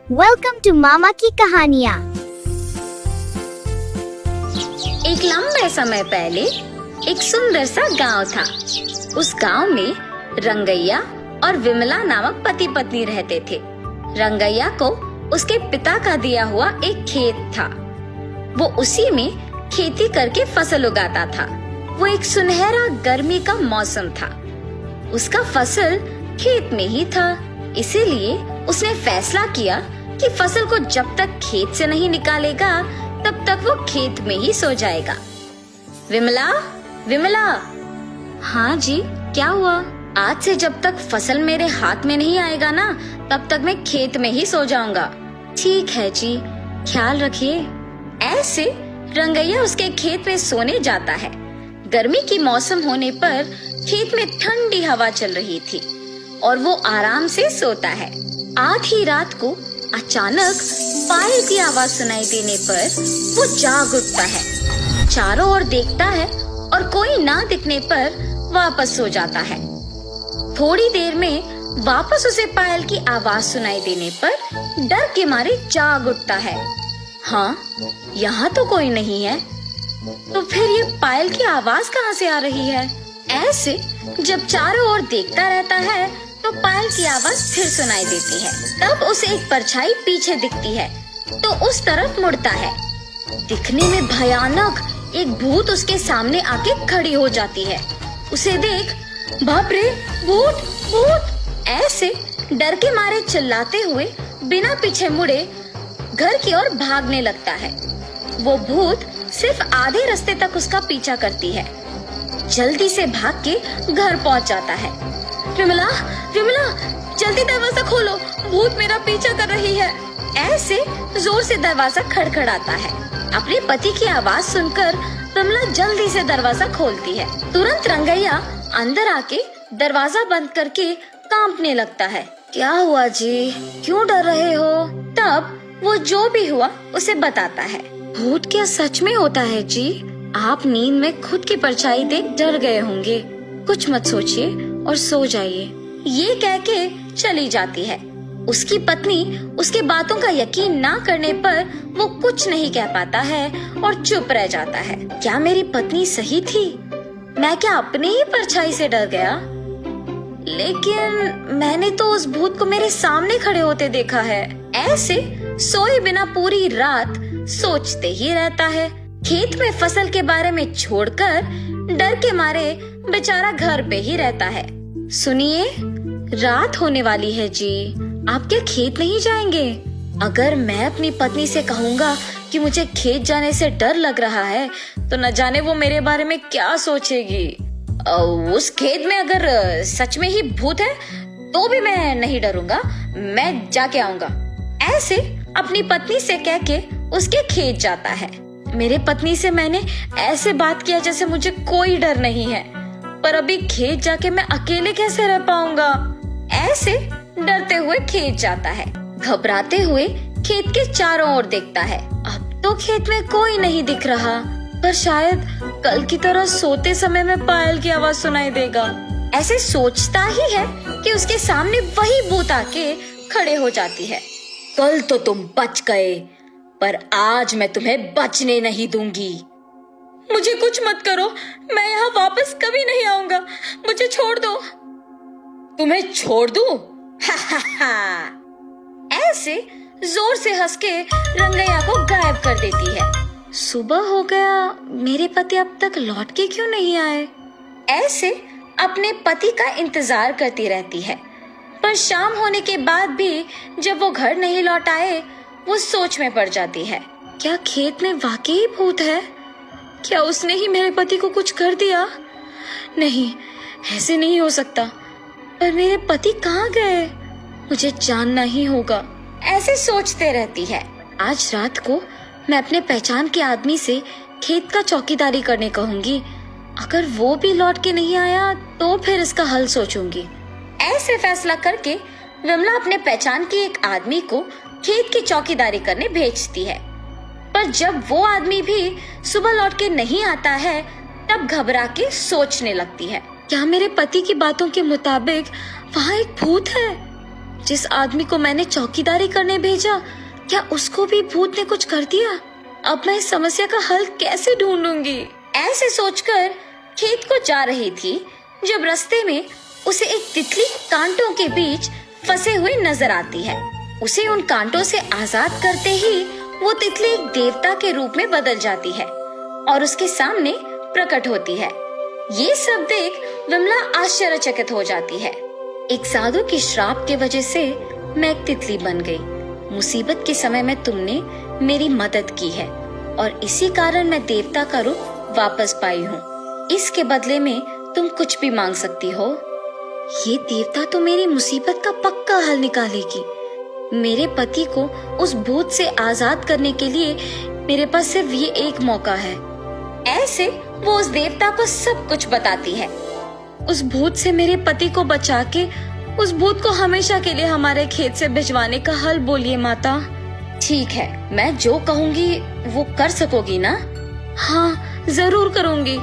Welcome to मामा की कहानियाँ। एक लंबे समय पहले एक सुंदर सा गांव था। उस गांव में रंगैया और विमला नामक पति पत्नी रहते थे। रंगैया को उसके पिता का दिया हुआ एक खेत था। वो उसी में खेती करके फसल उगाता था। वो एक सुनहरा गर्मी का मौसम था। उसका फसल खेत में ही था, इसीलिए उसने फैसला किया कि फसल को जब तक खेत से नहीं निकालेगा तब तक वो खेत में ही सो जाएगा। विमला, विमला। हाँ जी, क्या हुआ? आज से जब तक फसल मेरे हाथ में नहीं आएगा ना, तब तक मैं खेत में ही सो जाऊंगा। ठीक है जी, ख्याल रखिए। ऐसे रंगैया उसके खेत में सोने जाता है। गर्मी की मौसम होने पर खेत में ठंडी हवा चल रही थी और वो आराम से सोता है। आधी रात को अचानक पायल की आवाज सुनाई देने पर वो जाग उठता है। चारों ओर देखता है और कोई ना दिखने पर वापस सो जाता है। थोड़ी देर में वापस उसे पायल की आवाज सुनाई देने पर डर के मारे जाग उठता है। हाँ, यहाँ तो कोई नहीं है, तो फिर ये पायल की आवाज कहाँ से आ रही है? ऐसे जब चारों ओर देखता रहता है तो पायल की आवाज फिर सुनाई देती है। तब उसे एक परछाई पीछे दिखती है तो उस तरफ मुड़ता है। दिखने में भयानक एक भूत उसके सामने आके खड़ी हो जाती है। उसे देख, बाप रे, भूत भूत! ऐसे डर के मारे चिल्लाते हुए बिना पीछे मुड़े घर की ओर भागने लगता है। वो भूत सिर्फ आधे रास्ते तक उसका पीछा करती है। जल्दी से भाग के घर पहुंच जाता है। विमला, विमला, जल्दी दरवाजा खोलो, भूत मेरा पीछा कर रही है। ऐसे जोर से दरवाजा खड़खड़ाता है। अपने पति की आवाज सुनकर विमला जल्दी से दरवाजा खोलती है। तुरंत रंगैया अंदर आके दरवाजा बंद करके कांपने लगता है। क्या हुआ जी, क्यों डर रहे हो? तब वो जो भी हुआ उसे बताता है। भूत क्या सच में होता है जी? आप नींद में खुद की परछाई देख डर गए होंगे। कुछ मत सोचिए और सो जाइए। ये कह के चली जाती है। उसकी पत्नी उसके बातों का यकीन ना करने पर वो कुछ नहीं कह पाता है और चुप रह जाता है। क्या मेरी पत्नी सही थी? मैं क्या अपने ही परछाई से डर गया? लेकिन मैंने तो उस भूत को मेरे सामने खड़े होते देखा है। ऐसे सोए बिना पूरी रात सोचते ही रहता है। खेत में फसल के बारे में छोड़कर डर के मारे बेचारा घर पे ही रहता है। सुनिए, रात होने वाली है जी, आप क्या खेत नहीं जाएंगे? अगर मैं अपनी पत्नी से कहूँगा कि मुझे खेत जाने से डर लग रहा है तो न जाने वो मेरे बारे में क्या सोचेगी। उस खेत में अगर सच में ही भूत है तो भी मैं नहीं डरूंगा, मैं जाके आऊंगा। ऐसे अपनी पत्नी से कह के उसके खेत जाता है। मेरे पत्नी से मैंने ऐसे बात किया जैसे मुझे कोई डर नहीं है, पर अभी खेत जाके मैं अकेले कैसे रह पाऊंगा? ऐसे डरते हुए खेत जाता है। घबराते हुए खेत के चारों ओर देखता है। अब तो खेत में कोई नहीं दिख रहा, पर शायद कल की तरह सोते समय में पायल की आवाज सुनाई देगा। ऐसे सोचता ही है कि उसके सामने वही भूत आके खड़े हो जाती है। कल तो तुम बच गए, पर आज मैं तुम्हें बचने नहीं दूंगी। मुझे कुछ मत करो, मैं यहाँ वापस कभी नहीं आऊंगा, मुझे छोड़ दो। तुम्हें छोड़ दूं? हा हा हा। ऐसे जोर से हंस के रंगैया को गायब कर देती है। सुबह हो गया, मेरे पति अब तक लौट के क्यों नहीं आए? ऐसे अपने पति का इंतजार करती रहती है, पर शाम होने के बाद भी जब वो घर नहीं लौट आए, वो सोच में पड़ जाती है। क्या खेत में वाकई भूत है? क्या उसने ही मेरे पति को कुछ कर दिया? नहीं, ऐसे नहीं हो सकता। पर मेरे पति कहाँ गए? मुझे जानना ही होगा। ऐसे सोचते रहती है। आज रात को मैं अपने पहचान के आदमी से खेत का चौकीदारी करने कहूंगी। अगर वो भी लौट के नहीं आया तो फिर इसका हल सोचूंगी। ऐसे फैसला करके विमला अपने पहचान के एक आदमी को खेत की चौकीदारी करने भेजती है। पर जब वो आदमी भी सुबह लौट के नहीं आता है, तब घबरा के सोचने लगती है, क्या मेरे पति की बातों के मुताबिक वहाँ एक भूत है? जिस आदमी को मैंने चौकीदारी करने भेजा, क्या उसको भी भूत ने कुछ कर दिया? अब मैं इस समस्या का हल कैसे ढूंढूंगी? ऐसे सोचकर खेत को जा रही थी जब रास्ते में उसे एक तितली कांटों के बीच फंसे हुए नजर आती है। उसे उन कांटों से आजाद करते ही वो तितली एक देवता के रूप में बदल जाती है और उसके सामने प्रकट होती है। ये सब देख विमला आश्चर्यचकित हो जाती है। एक साधु की श्राप के वजह से मैं एक तितली बन गई। मुसीबत के समय में तुमने मेरी मदद की है और इसी कारण मैं देवता का रूप वापस पाई हूँ। इसके बदले में तुम कुछ भी मांग सकती हो। ये देवता तो मेरी मुसीबत का पक्का हल निकालेगी। मेरे पति को उस भूत से आजाद करने के लिए मेरे पास सिर्फ ये एक मौका है। ऐसे वो उस देवता को सब कुछ बताती है। उस भूत से मेरे पति को बचा के उस भूत को हमेशा के लिए हमारे खेत से भिजवाने का हल बोलिए माता। ठीक है, मैं जो कहूँगी वो कर सकोगी ना? हाँ, जरूर करूँगी।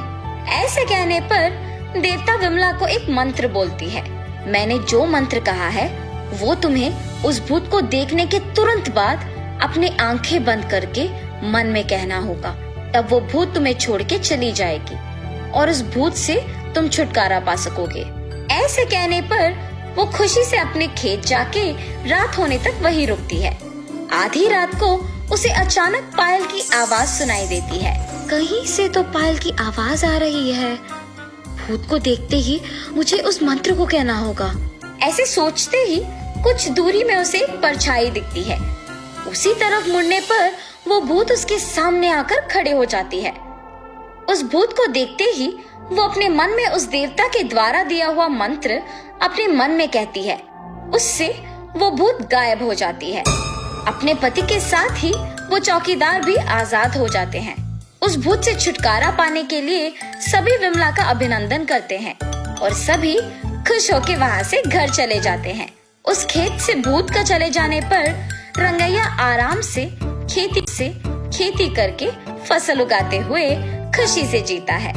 ऐसे कहने पर देवता विमला को एक मंत्र बोलती है। मैंने जो मंत्र कहा है वो तुम्हें उस भूत को देखने के तुरंत बाद अपनी आंखें बंद करके मन में कहना होगा। तब वो भूत तुम्हें छोड़ के चली जाएगी और उस भूत से तुम छुटकारा पा सकोगे। ऐसे कहने पर वो खुशी से अपने खेत जाके रात होने तक वहीं रुकती है। आधी रात को उसे अचानक पायल की आवाज सुनाई देती है। कहीं से तो पायल की आवाज आ रही है। भूत को देखते ही मुझे उस मंत्र को कहना होगा। ऐसे सोचते ही कुछ दूरी में उसे एक परछाई दिखती है। उसी तरफ मुड़ने पर वो भूत उसके सामने आकर खड़े हो जाती है। उस भूत को देखते ही वो अपने मन में उस देवता के द्वारा दिया हुआ मंत्र अपने मन में कहती है। उससे वो भूत गायब हो जाती है। अपने पति के साथ ही वो चौकीदार भी आजाद हो जाते हैं। उस भूत से छुटकारा पाने के लिए सभी विमला का अभिनंदन करते हैं और सभी खुश होकर वहाँ से घर चले जाते हैं। उस खेत से भूत का चले जाने पर रंगैया आराम से खेती करके फसल उगाते हुए खुशी से जीता है।